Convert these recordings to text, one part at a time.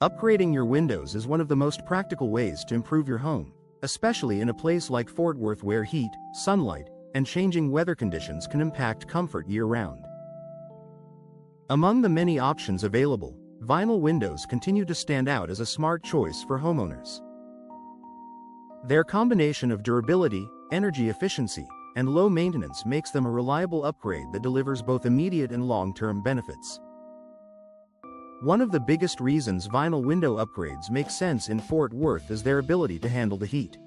Upgrading your windows is one of the most practical ways to improve your home, especially in a place like Fort Worth where heat, sunlight, and changing weather conditions can impact comfort year-round. Among the many options available, vinyl windows continue to stand out as a smart choice for homeowners. Their combination of durability, energy efficiency, and low maintenance makes them a reliable upgrade that delivers both immediate and long-term benefits. One of the biggest reasons vinyl window upgrades make sense in Fort Worth is their ability to handle the heat.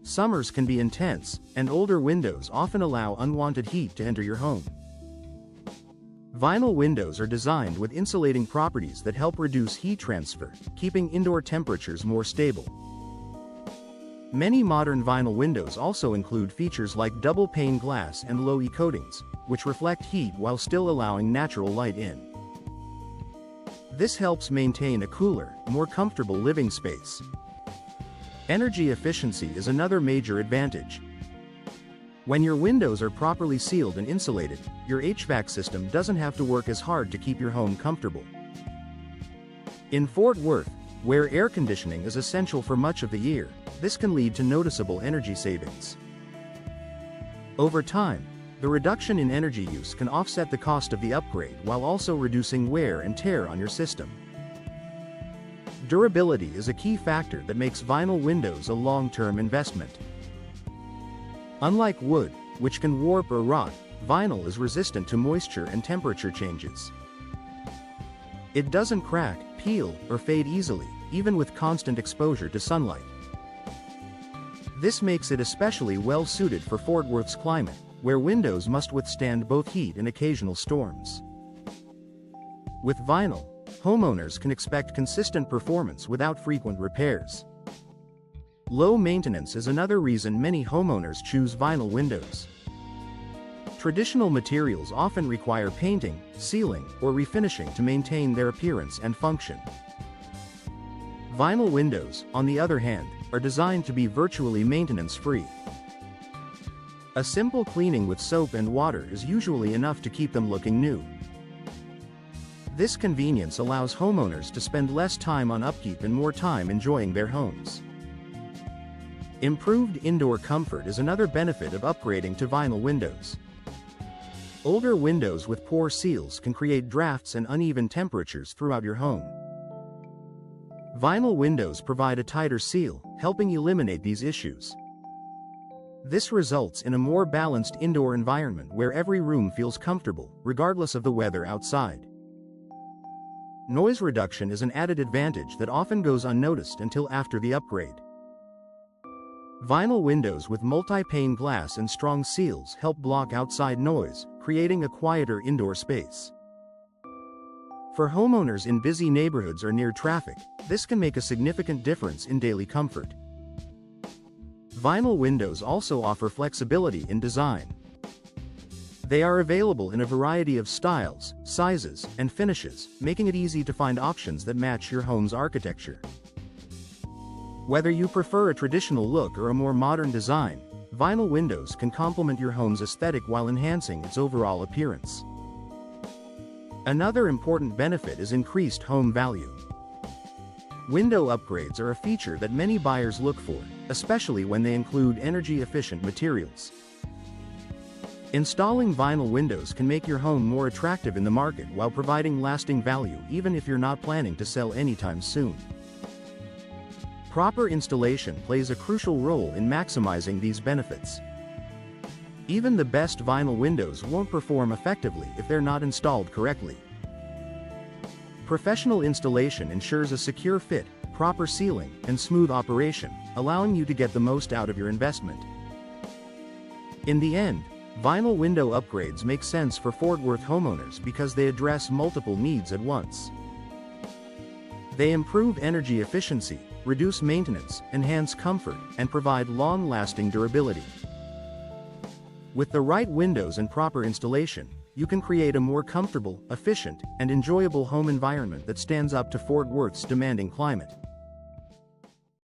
Summers can be intense, and older windows often allow unwanted heat to enter your home. Vinyl windows are designed with insulating properties that help reduce heat transfer, keeping indoor temperatures more stable. Many modern vinyl windows also include features like double-pane glass and low-E coatings, which reflect heat while still allowing natural light in. This helps maintain a cooler, more comfortable living space. Energy efficiency is another major advantage. When your windows are properly sealed and insulated, your HVAC system doesn't have to work as hard to keep your home comfortable. In Fort Worth, where air conditioning is essential for much of the year, this can lead to noticeable energy savings. Over time, the reduction in energy use can offset the cost of the upgrade while also reducing wear and tear on your system. Durability is a key factor that makes vinyl windows a long-term investment. Unlike wood, which can warp or rot, vinyl is resistant to moisture and temperature changes. It doesn't crack, peel, or fade easily, even with constant exposure to sunlight. This makes it especially well-suited for Fort Worth's climate, where windows must withstand both heat and occasional storms. With vinyl, homeowners can expect consistent performance without frequent repairs. Low maintenance is another reason many homeowners choose vinyl windows. Traditional materials often require painting, sealing, or refinishing to maintain their appearance and function. Vinyl windows, on the other hand, are designed to be virtually maintenance-free. A simple cleaning with soap and water is usually enough to keep them looking new. This convenience allows homeowners to spend less time on upkeep and more time enjoying their homes. Improved indoor comfort is another benefit of upgrading to vinyl windows. Older windows with poor seals can create drafts and uneven temperatures throughout your home. Vinyl windows provide a tighter seal, helping eliminate these issues. This results in a more balanced indoor environment where every room feels comfortable, regardless of the weather outside. Noise reduction is an added advantage that often goes unnoticed until after the upgrade. Vinyl windows with multi-pane glass and strong seals help block outside noise, creating a quieter indoor space. For homeowners in busy neighborhoods or near traffic, this can make a significant difference in daily comfort. Vinyl windows also offer flexibility in design. They are available in a variety of styles, sizes, and finishes, making it easy to find options that match your home's architecture. Whether you prefer a traditional look or a more modern design, vinyl windows can complement your home's aesthetic while enhancing its overall appearance. Another important benefit is increased home value. Window upgrades are a feature that many buyers look for, especially when they include energy-efficient materials. Installing vinyl windows can make your home more attractive in the market while providing lasting value even if you're not planning to sell anytime soon. Proper installation plays a crucial role in maximizing these benefits. Even the best vinyl windows won't perform effectively if they're not installed correctly. Professional installation ensures a secure fit, proper sealing, and smooth operation, allowing you to get the most out of your investment. In the end, vinyl window upgrades make sense for Fort Worth homeowners because they address multiple needs at once. They improve energy efficiency, reduce maintenance, enhance comfort, and provide long-lasting durability. With the right windows and proper installation, you can create a more comfortable, efficient, and enjoyable home environment that stands up to Fort Worth's demanding climate.